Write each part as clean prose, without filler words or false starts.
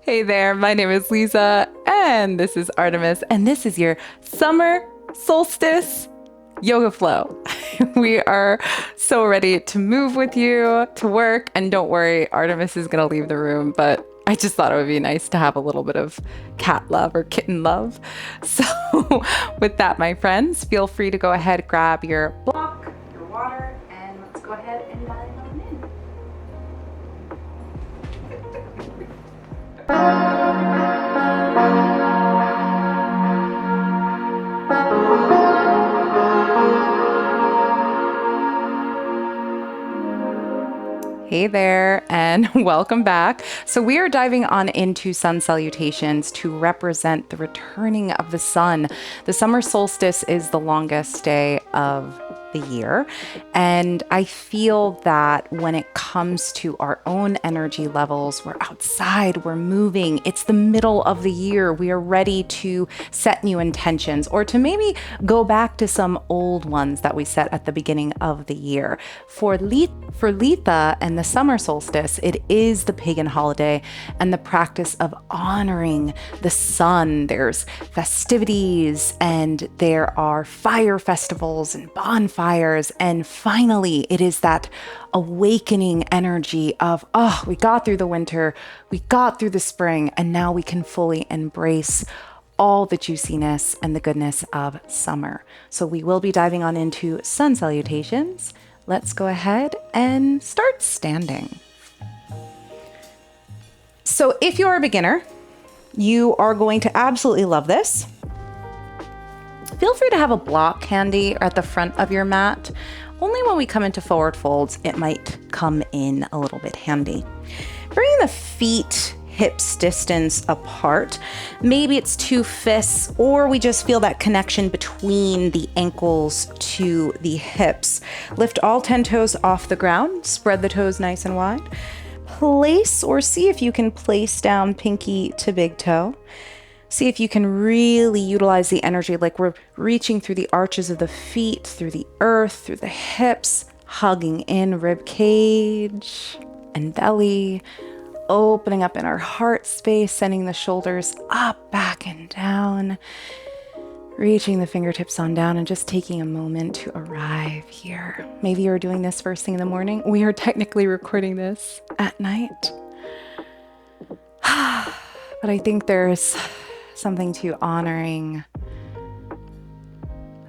Hey there, my name is Liza, and this is Artemis, and this is your Summer Solstice Yoga Flow. We are so ready to move with you to work, and don't worry, Artemis is going to leave the room, but I just thought it would be nice to have a little bit of cat love or kitten love. So, with that, my friends, feel free to go ahead, grab your block, your water, and let's go ahead and dive on in. Hey there, and welcome back. So we are diving on into Sun Salutations to represent the returning of the sun. The summer solstice is the longest day of the year, and I feel that when it comes to our own energy levels, we're outside, we're moving, it's the middle of the year, we are ready to set new intentions or to maybe go back to some old ones that we set at the beginning of the year. For Litha and the summer solstice, it is the pagan holiday and the practice of honoring the sun. There's festivities and there are fire festivals and bonfires. And finally, it is that awakening energy of, oh, we got through the winter, we got through the spring, and now we can fully embrace all the juiciness and the goodness of summer. So we will be diving on into sun salutations. Let's go ahead and start standing. So if you're a beginner, you are going to absolutely love this. Feel free to have a block handy or at the front of your mat. Only when we come into forward folds, it might come in a little bit handy. Bringing the feet hips distance apart. Maybe it's 2 fists, or we just feel that connection between the ankles to the hips. Lift all 10 toes off the ground, spread the toes nice and wide. Place or see if you can place down pinky to big toe. See if you can really utilize the energy like we're reaching through the arches of the feet, through the earth, through the hips, hugging in rib cage and belly, opening up in our heart space, sending the shoulders up, back, and down, reaching the fingertips on down and just taking a moment to arrive here. Maybe you're doing this first thing in the morning. We are technically recording this at night. But I think there's something to honoring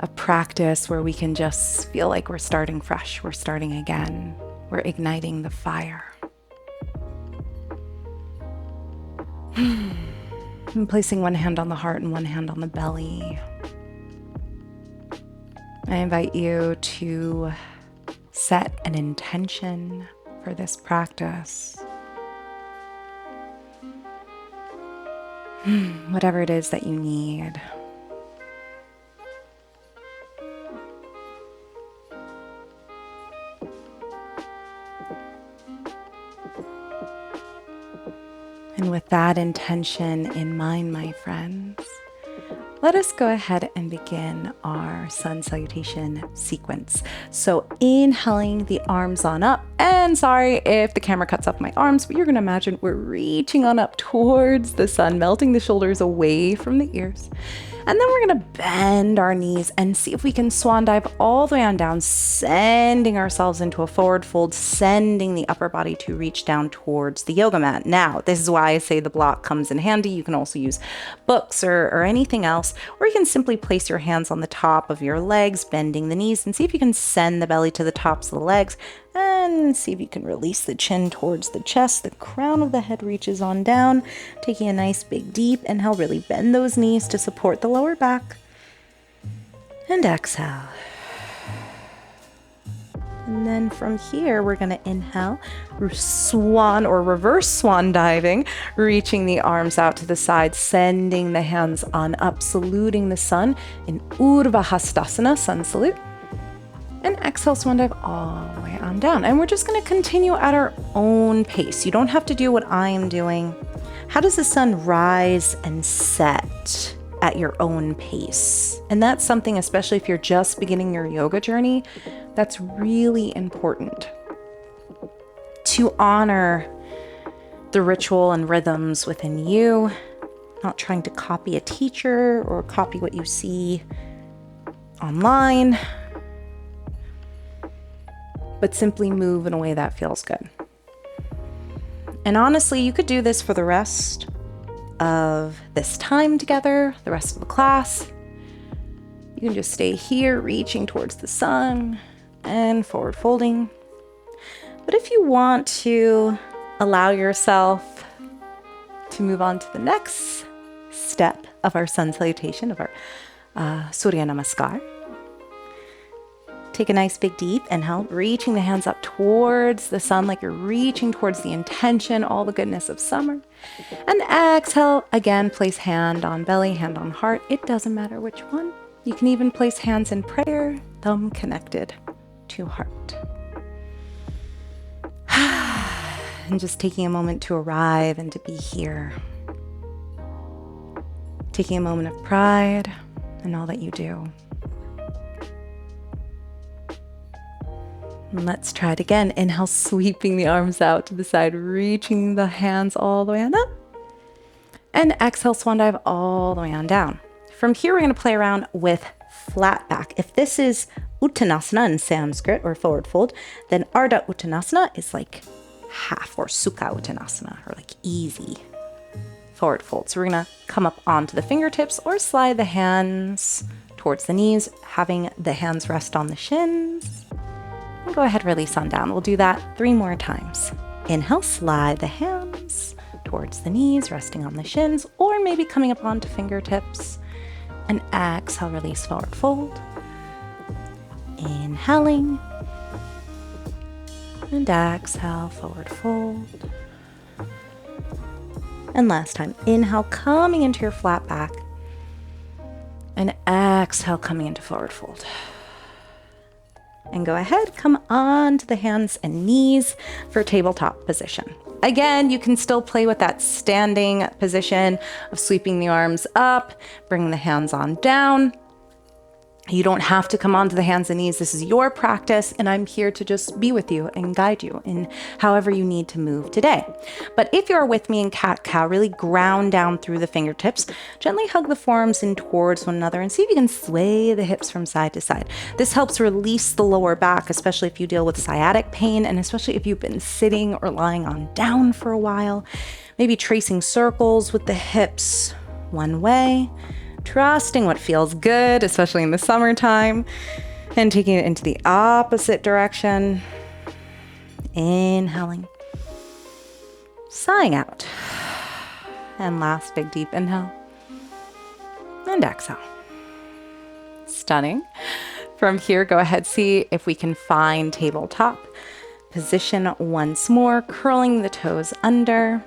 a practice where we can just feel like we're starting fresh, we're starting again, we're igniting the fire. And placing one hand on the heart and one hand on the belly. I invite you to set an intention for this practice. Whatever it is that you need. And with that intention in mind, my friends, let us go ahead and begin our sun salutation sequence. So inhaling the arms on up, and sorry if the camera cuts off my arms, but you're gonna imagine we're reaching on up towards the sun, melting the shoulders away from the ears. And then we're gonna bend our knees and see if we can swan dive all the way on down, sending ourselves into a forward fold, sending the upper body to reach down towards the yoga mat. Now, this is why I say the block comes in handy. You can also use books or anything else, or you can simply place your hands on the top of your legs, bending the knees, and see if you can send the belly to the tops of the legs, and see if you can release the chin towards the chest. The crown of the head reaches on down, taking a nice big deep inhale. Really bend those knees to support the lower back. And exhale. And then from here, we're going to inhale, swan or reverse swan diving, reaching the arms out to the side, sending the hands on up, saluting the sun in Urdhva Hastasana, Sun Salute. And exhale, swan dive all the way on down. And we're just going to continue at our own pace. You don't have to do what I am doing. How does the sun rise and set at your own pace? And that's something, especially if you're just beginning your yoga journey, that's really important to honor the ritual and rhythms within you, not trying to copy a teacher or copy what you see online, but simply move in a way that feels good. And honestly, you could do this for the rest of this time together, the rest of the class. You can just stay here, reaching towards the sun and forward folding. But if you want to allow yourself to move on to the next step of our sun salutation, of our Surya Namaskar, take a nice big deep inhale, reaching the hands up towards the sun like you're reaching towards the intention, all the goodness of summer. And exhale, again, place hand on belly, hand on heart. It doesn't matter which one. You can even place hands in prayer, thumb connected to heart. And just taking a moment to arrive and to be here. Taking a moment of pride in all that you do. And let's try it again. Inhale, sweeping the arms out to the side, reaching the hands all the way on up. And exhale, swan dive all the way on down. From here, we're going to play around with flat back. If this is Uttanasana in Sanskrit, or forward fold, then Ardha Uttanasana is like half, or Sukha Uttanasana, or like easy forward fold. So we're going to come up onto the fingertips or slide the hands towards the knees, having the hands rest on the shins. And go ahead, release on down. We'll do that 3 more times. Inhale, slide the hands towards the knees, resting on the shins, or maybe coming up onto fingertips. And exhale, release, forward fold. Inhaling. And exhale, forward fold. And last time, inhale, coming into your flat back. And exhale, coming into forward fold. And go ahead, come onto the hands and knees for tabletop position. Again, you can still play with that standing position of sweeping the arms up, bringing the hands on down. You don't have to come onto the hands and knees. This is your practice, and I'm here to just be with you and guide you in however you need to move today. But if you're with me in cat-cow, really ground down through the fingertips, gently hug the forearms in towards one another and see if you can sway the hips from side to side. This helps release the lower back, especially if you deal with sciatic pain, and especially if you've been sitting or lying on down for a while. Maybe tracing circles with the hips one way. Trusting what feels good, especially in the summertime, and taking it into the opposite direction. Inhaling, sighing out. And last big deep inhale. And exhale. Stunning. From here, go ahead, see if we can find tabletop position once more, curling the toes under.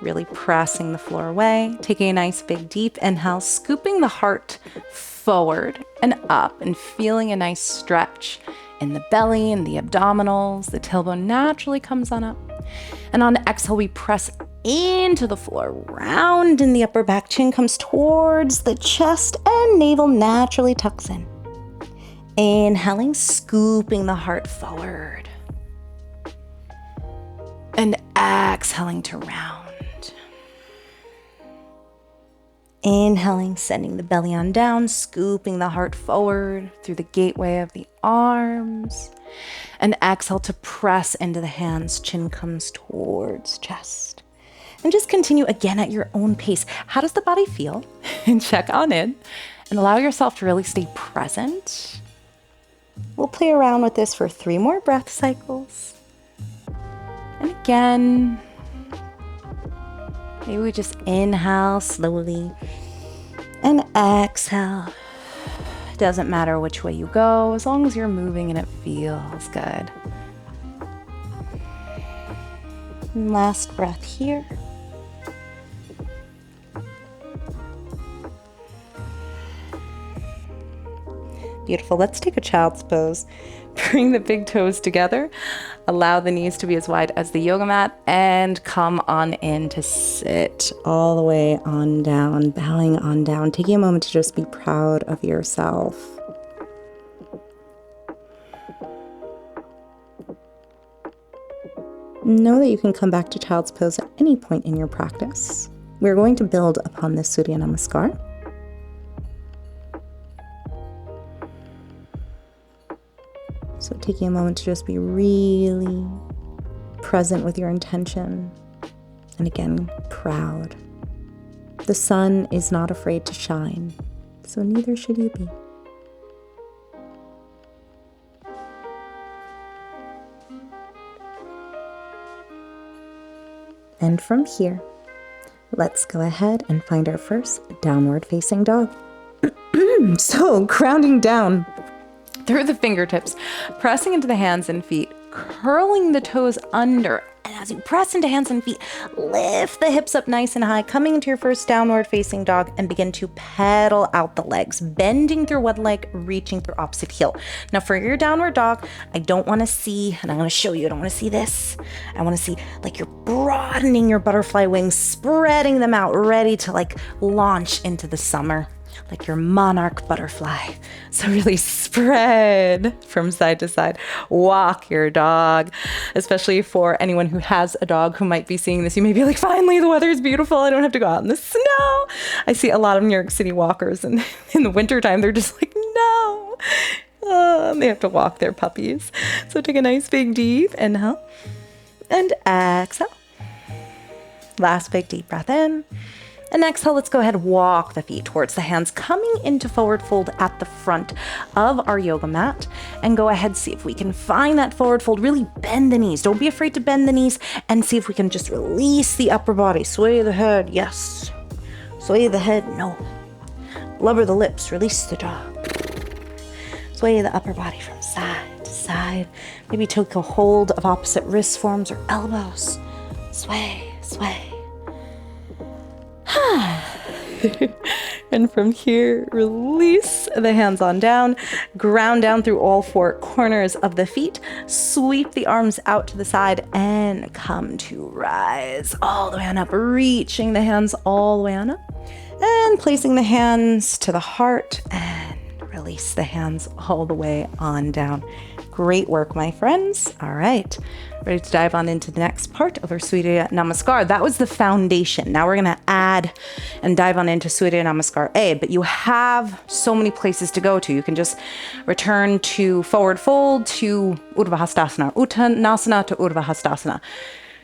Really pressing the floor away, taking a nice big deep inhale, scooping the heart forward and up and feeling a nice stretch in the belly and the abdominals. The tailbone naturally comes on up. And on exhale, we press into the floor, round in the upper back, chin comes towards the chest and navel naturally tucks in. Inhaling, scooping the heart forward. And exhaling to round. Inhaling, sending the belly on down, scooping the heart forward through the gateway of the arms. And exhale to press into the hands, chin comes towards chest. And just continue again at your own pace. How does the body feel? And check on in. And allow yourself to really stay present. We'll play around with this for 3 more breath cycles. And again, maybe we just inhale slowly and exhale. It doesn't matter which way you go, as long as you're moving and it feels good. And last breath here. Beautiful. Let's take a child's pose. Bring the big toes together. Allow the knees to be as wide as the yoga mat and come on in to sit all the way on down, bowing on down. Taking a moment to just be proud of yourself. Know that you can come back to child's pose at any point in your practice. We're going to build upon this Surya Namaskar. So taking a moment to just be really present with your intention. And again, proud. The sun is not afraid to shine, so neither should you be. And from here, let's go ahead and find our first downward facing dog. So grounding down Through the fingertips, pressing into the hands and feet, curling the toes under. And as you press into hands and feet, lift the hips up nice and high, coming into your first downward facing dog, and begin to pedal out the legs, bending through one leg, reaching through opposite heel. Now for your downward dog, I don't want to see, and I'm going to show you, I don't want to see this. I want to see like you're broadening your butterfly wings, spreading them out, ready to like launch into the summer. Like your monarch butterfly. So really spread from side to side. Walk your dog, especially for anyone who has a dog who might be seeing this. You may be like, finally, the weather is beautiful. I don't have to go out in the snow. I see a lot of New York City walkers, and in the wintertime, they're just like, no. They have to walk their puppies. So take a nice big deep inhale and exhale. Last big deep breath in. And exhale, let's go ahead and walk the feet towards the hands, coming into forward fold at the front of our yoga mat. And go ahead, see if we can find that forward fold. Really bend the knees. Don't be afraid to bend the knees, and see if we can just release the upper body. Sway the head, yes. Sway the head, no. Blubber the lips, release the jaw. Sway the upper body from side to side. Maybe take a hold of opposite wrist forms or elbows. Sway, sway. And from here, release the hands on down, ground down through all four corners of the feet, sweep the arms out to the side, and come to rise all the way on up, reaching the hands all the way on up, and placing the hands to the heart, and release the hands all the way on down. Great work, my friends. All right, ready to dive on into the next part of our Surya Namaskar. That was the foundation. Now we're going to add and dive on into Surya Namaskar A, but you have so many places to go to. You can just return to forward fold, to Urdhva Hastasana, Uttanasana to Urdhva Hastasana.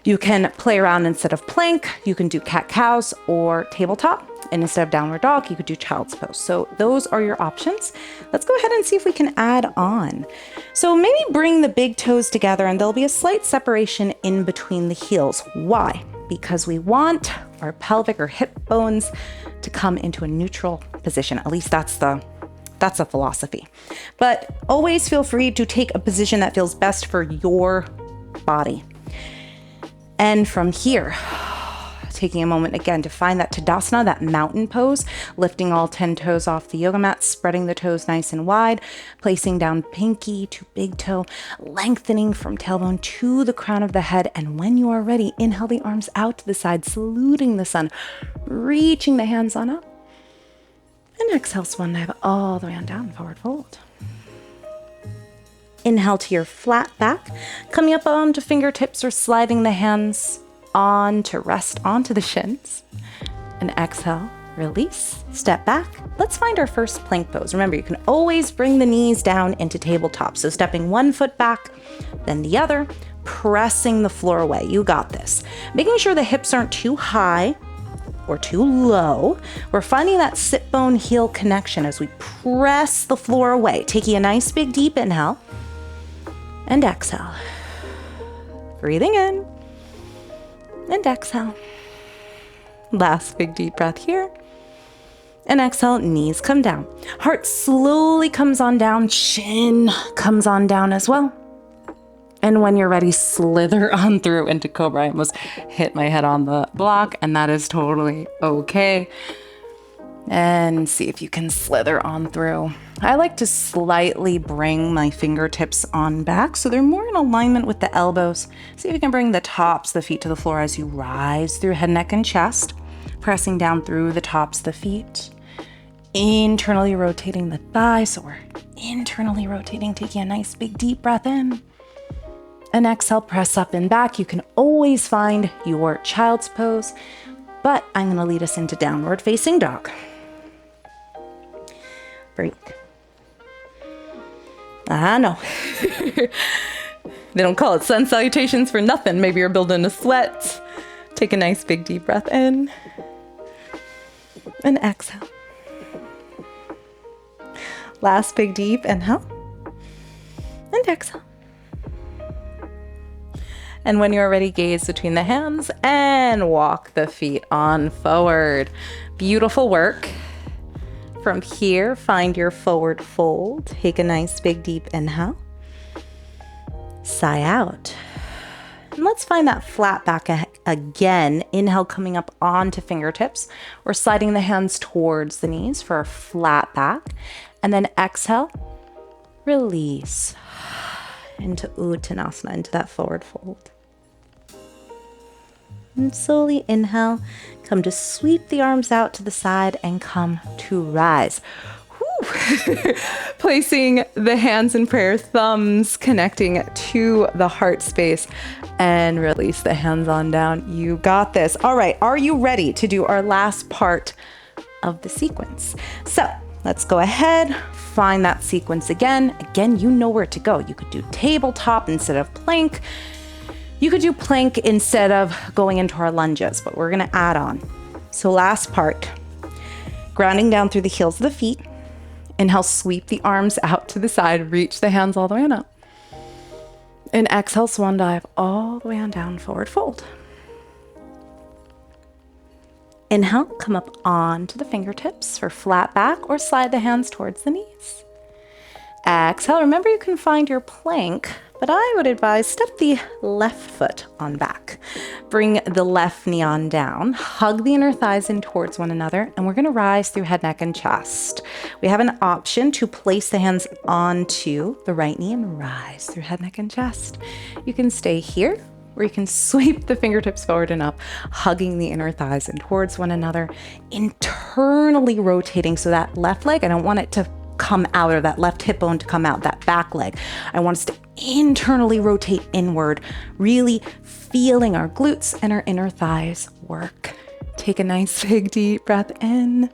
You can play around instead of plank. You can do cat-cows or tabletop. And instead of downward dog, you could do child's pose. So those are your options. Let's go ahead and see if we can add on. So maybe bring the big toes together, and there'll be a slight separation in between the heels. Why? Because we want our pelvic or hip bones to come into a neutral position. At least that's a philosophy. But always feel free to take a position that feels best for your body. And from here, taking a moment again to find that Tadasana, that mountain pose, lifting all 10 toes off the yoga mat, spreading the toes nice and wide, placing down pinky to big toe, lengthening from tailbone to the crown of the head. And when you are ready, inhale the arms out to the side, saluting the sun, reaching the hands on up. And exhale, swan dive all the way on down, forward fold. Inhale to your flat back, coming up onto fingertips or sliding the hands on to rest onto the shins. And exhale, release, step back. Let's find our first plank pose. Remember, you can always bring the knees down into tabletop. So stepping one foot back, then the other, pressing the floor away. You got this. Making sure the hips aren't too high or too low. We're finding that sit bone heel connection as we press the floor away. Taking a nice big deep inhale and exhale. Breathing in and exhale. Last big deep breath here. And exhale, knees come down. Heart slowly comes on down, chin comes on down as well. And when you're ready, slither on through into Cobra. I almost hit my head on the block, and that is totally okay. And see if you can slither on through. I like to slightly bring my fingertips on back so they're more in alignment with the elbows. See if you can bring the tops of the feet to the floor as you rise through head, neck, and chest, pressing down through the tops of the feet, internally rotating the thighs. So we're internally rotating, taking a nice big deep breath in And exhale, press up and back. You can always find your child's pose, but I'm going to lead us into downward facing dog. Breathe. No. They don't call it sun salutations for nothing. Maybe you're building a sweat. Take a nice big deep breath in and exhale. Last big deep inhale and exhale. And when you're ready, gaze between the hands and walk the feet on forward. Beautiful work. From here, find your forward fold. Take a nice big deep inhale. Sigh out. And let's find that flat back again. Inhale, coming up onto fingertips. We're sliding the hands towards the knees for a flat back. And then exhale, release into Uttanasana, into that forward fold. And slowly inhale, come to sweep the arms out to the side and come to rise. Placing the hands in prayer, thumbs connecting to the heart space, and release the hands on down. You got this. All right, are you ready to do our last part of the sequence? So let's go ahead, find that sequence again. Again, you know where to go. You could do tabletop instead of plank. You could do plank instead of going into our lunges, but we're gonna add on. So last part, grounding down through the heels of the feet. Inhale, sweep the arms out to the side, reach the hands all the way on up. And exhale, swan dive all the way on down, forward fold. Inhale, come up onto the fingertips for flat back or slide the hands towards the knees. Exhale, remember you can find your plank, but I would advise step the left foot on back. Bring the left knee on down, hug the inner thighs in towards one another, and we're gonna rise through head, neck, and chest. We have an option to place the hands onto the right knee and rise through head, neck, and chest. You can stay here, or you can sweep the fingertips forward and up, hugging the inner thighs in towards one another, internally rotating so that left leg, I don't want it to come out, or that left hip bone to come out, that back leg. I want us to internally rotate inward, really feeling our glutes and our inner thighs work. Take a nice big deep breath in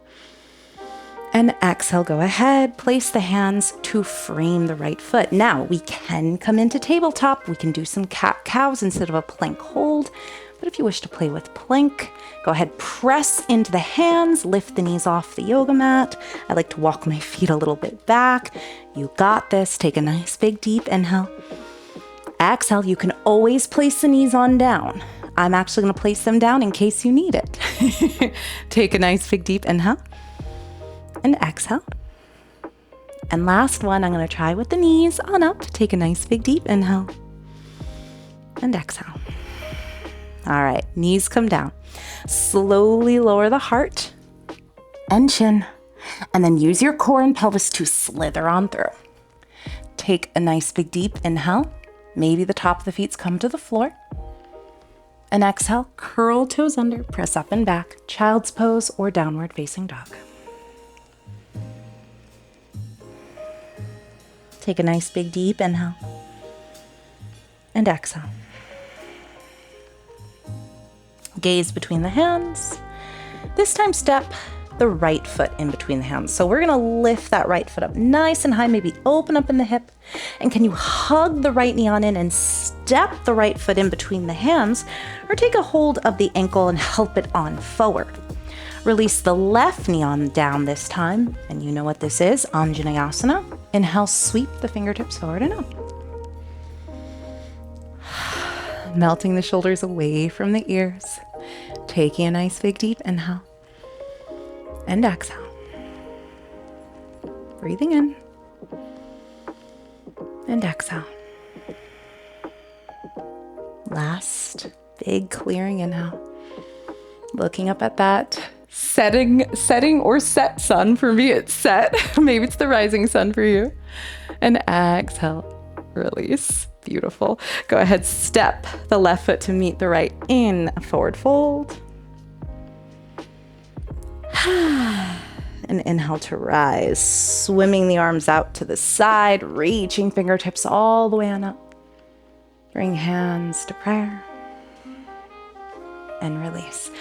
and exhale. Go ahead, place the hands to frame the right foot. Now we can come into tabletop. We can do some cat-cows instead of a plank hold. But if you wish to play with plank, go ahead, press into the hands, lift the knees off the yoga mat. I like to walk my feet a little bit back. You got this. Take a nice big deep inhale. Exhale, you can always place the knees on down. I'm actually going to place them down in case you need it. Take a nice big deep inhale and exhale. And last one, I'm going to try with the knees on up. Take a nice big deep inhale and exhale. All right, knees come down. Slowly lower the heart and chin, and then use your core and pelvis to slither on through. Take a nice big deep inhale. Maybe the top of the feet come to the floor. And exhale, curl toes under, press up and back, child's pose or downward facing dog. Take a nice big deep inhale and exhale. Gaze between the hands. This time step the right foot in between the hands. So we're gonna lift that right foot up nice and high, maybe open up in the hip. And can you hug the right knee on in and step the right foot in between the hands, or take a hold of the ankle and help it on forward. Release the left knee on down this time. And you know what this is, Anjaneyasana. Inhale, sweep the fingertips forward and up. Melting the shoulders away from the ears. Taking a nice big deep inhale and exhale. Breathing in and exhale. Last big clearing inhale. Looking up at that setting or set sun. For me, it's set. Maybe it's the rising sun for you. And exhale, release. Beautiful. Go ahead, step the left foot to meet the right in a forward fold. And inhale to rise, swimming the arms out to the side, reaching fingertips all the way on up. Bring hands to prayer and release.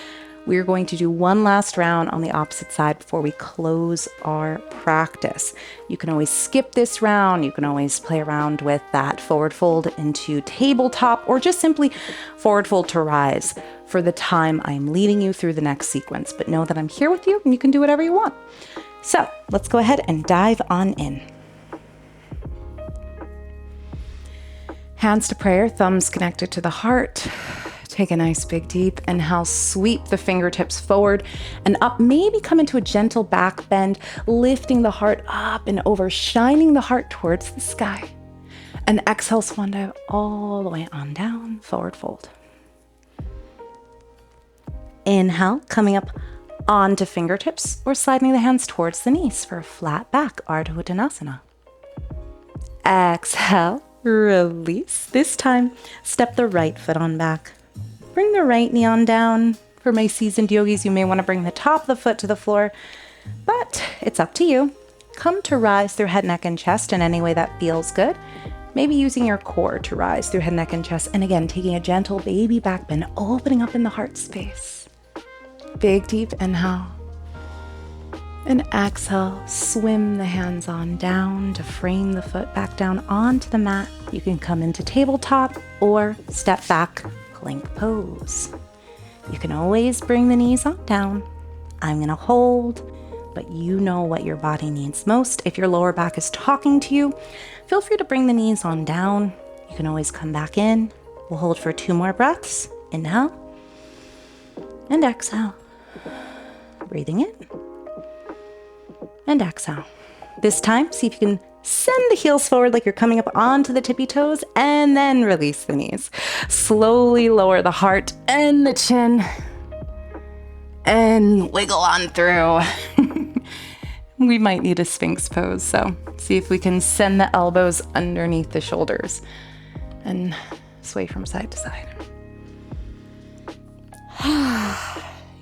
We're going to do one last round on the opposite side before we close our practice. You can always skip this round. You can always play around with that forward fold into tabletop, or just simply forward fold to rise for the time I'm leading you through the next sequence. But know that I'm here with you and you can do whatever you want. So let's go ahead and dive on in. Hands to prayer, thumbs connected to the heart. Take a nice big deep inhale, sweep the fingertips forward and up, maybe come into a gentle back bend, lifting the heart up and over, shining the heart towards the sky. And exhale, swan dive all the way on down, forward fold. Inhale, coming up onto fingertips or sliding the hands towards the knees for a flat back, Ardha Uttanasana. Exhale, release. This time, step the right foot on back. Bring the right knee on down. For my seasoned yogis, you may want to bring the top of the foot to the floor, but it's up to you. Come to rise through head, neck, and chest in any way that feels good. Maybe using your core to rise through head, neck, and chest. And again, taking a gentle baby back bend, opening up in the heart space. Big, deep inhale. And exhale, swim the hands on down to frame the foot back down onto the mat. You can come into tabletop or step back, plank pose. You can always bring the knees on down. I'm gonna hold, but you know what your body needs most. If your lower back is talking to you, feel free to bring the knees on down. You can always come back in. We'll hold for 2 more breaths. Inhale and exhale. Breathing in and exhale. This time, see if you can send the heels forward like you're coming up onto the tippy toes, and then release the knees. Slowly lower the heart and the chin and wiggle on through. We might need a Sphinx pose, so see if we can send the elbows underneath the shoulders and sway from side to side.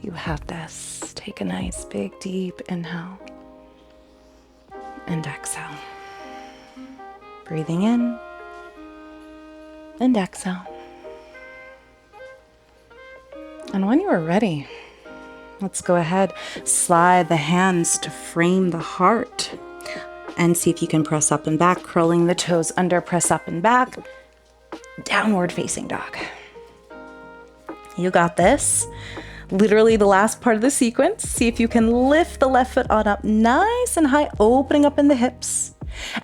You have this. Take a nice big deep inhale and exhale. Breathing in and exhale. And when you are ready, let's go ahead, slide the hands to frame the heart and see if you can press up and back, curling the toes under, press up and back, downward facing dog. You got this. Literally the last part of the sequence. See if you can lift the left foot on up nice and high, opening up in the hips.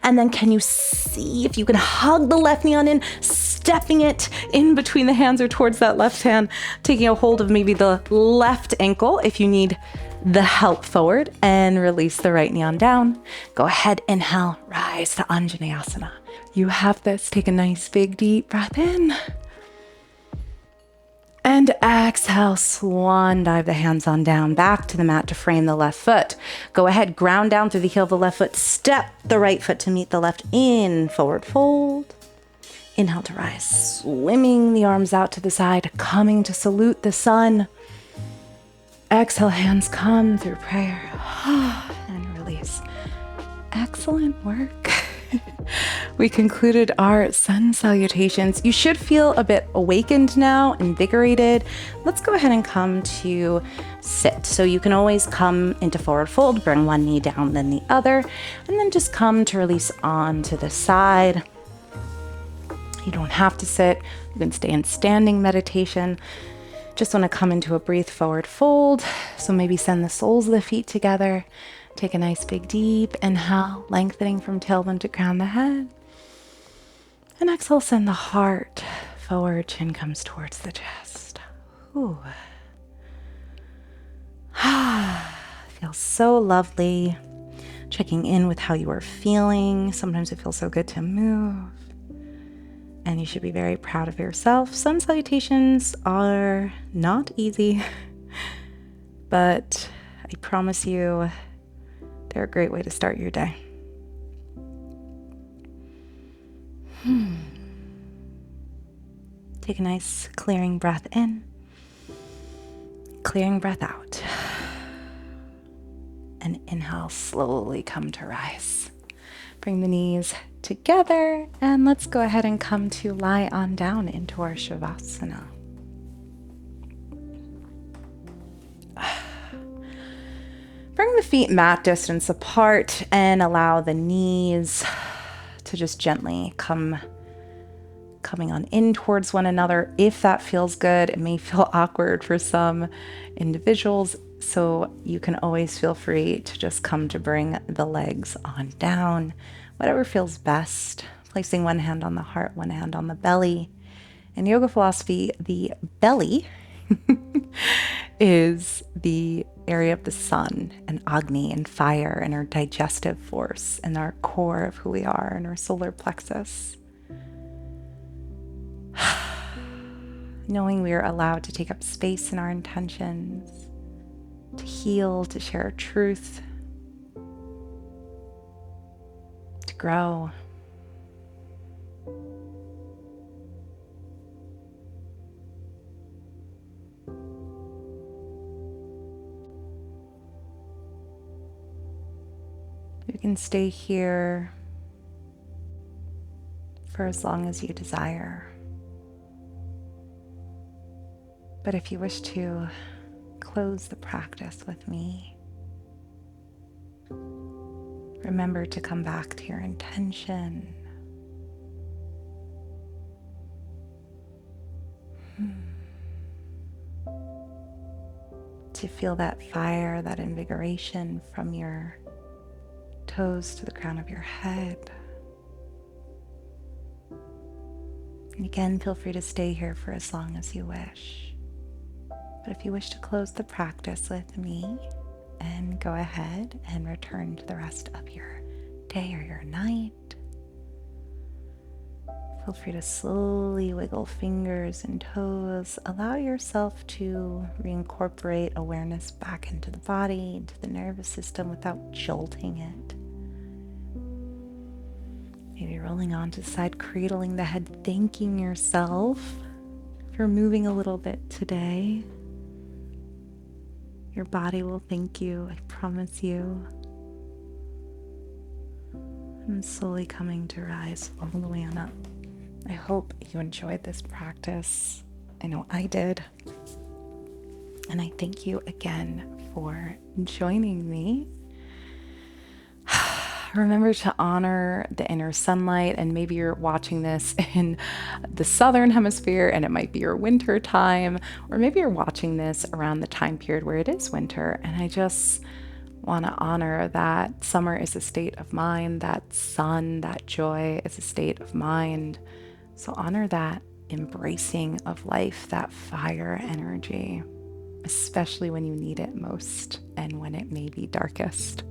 And then can you see if you can hug the left knee on in, stepping it in between the hands or towards that left hand, taking a hold of maybe the left ankle if you need the help forward, and release the right knee on down. Go ahead, inhale, rise to Anjaneyasana. You have this. Take a nice big deep breath in. And exhale, swan dive the hands on down, back to the mat to frame the left foot. Go ahead, ground down through the heel of the left foot, step the right foot to meet the left in, forward fold. Inhale to rise, swimming the arms out to the side, coming to salute the sun. Exhale, hands come through prayer, and release. Excellent work. We concluded our sun salutations. You should feel a bit awakened now, invigorated. Let's go ahead and come to sit. So you can always come into forward fold, bring one knee down, then the other, and then just come to release onto the side. You don't have to sit. You can stay in standing meditation. Just want to come into a breathe forward fold. So maybe send the soles of the feet together. Take a nice big deep inhale, lengthening from tailbone to crown the head. And exhale, send the heart forward, chin comes towards the chest. Ooh. Feels so lovely. Checking in with how you are feeling. Sometimes it feels so good to move. And you should be very proud of yourself. Sun salutations are not easy, but I promise you, they're a great way to start your day. Take a nice clearing breath in, clearing breath out. And inhale, slowly come to rise. Bring the knees together and let's go ahead and come to lie on down into our Shavasana. Bring the feet mat distance apart and allow the knees to just gently coming on in towards one another. If that feels good, it may feel awkward for some individuals, so you can always feel free to just come to bring the legs on down, whatever feels best. Placing one hand on the heart, one hand on the belly. In yoga philosophy, the belly is the area of the sun and Agni and fire and our digestive force and our core of who we are and our solar plexus. Knowing we are allowed to take up space in our intentions, to heal, to share our truth, to grow. You can stay here for as long as you desire. But if you wish to close the practice with me, remember to come back to your intention. To feel that fire, that invigoration from your toes to the crown of your head. And again, feel free to stay here for as long as you wish. But if you wish to close the practice with me, and go ahead and return to the rest of your day or your night. Feel free to slowly wiggle fingers and toes. Allow yourself to reincorporate awareness back into the body, into the nervous system without jolting it. Maybe rolling onto the side, cradling the head, thanking yourself for moving a little bit today. Your body will thank you, I promise you. And slowly coming to rise all the way on up. I hope you enjoyed this practice. I know I did. And I thank you again for joining me. Remember to honor the inner sunlight, and maybe you're watching this in the southern hemisphere and it might be your winter time, or maybe you're watching this around the time period where it is winter. And I just want to honor that summer is a state of mind, that sun, that joy is a state of mind. So honor that embracing of life, that fire energy, especially when you need it most and when it may be darkest.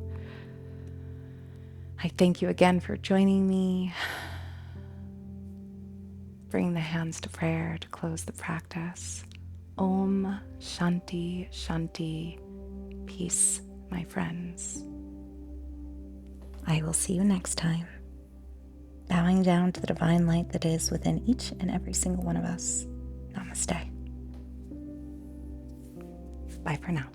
I thank you again for joining me. Bring the hands to prayer to close the practice. Om Shanti Shanti. Peace, my friends. I will see you next time. Bowing down to the divine light that is within each and every single one of us. Namaste. Bye for now.